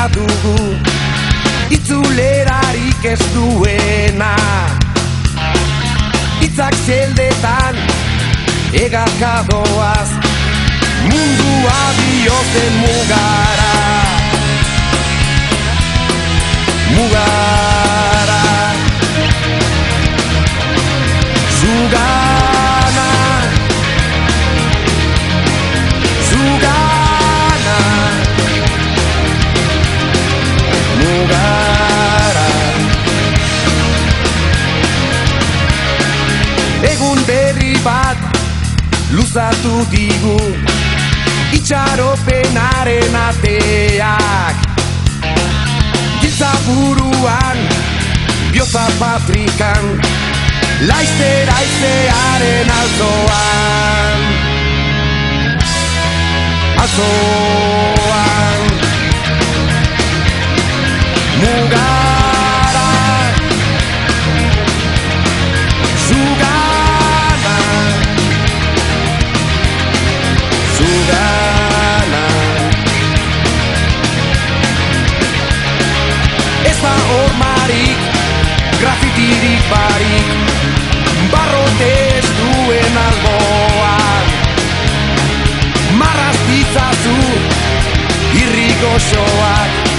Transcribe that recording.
badugu itzulerarik ez duena. Itzak zeldetan egaka doaz mundua bihotzen mugara. Mugara Zugana Zugana Mugara Egun berri bat luzatu digu itxaropenaren ateak. Giltza buruan, bihotza patrikan, laizter aizearen alzoan. Alzoan Mugara Zugana Zugana Ez da hormarik, grafitirik barik, barrote ez duen alboan. Marraz ditzazu irri goxoak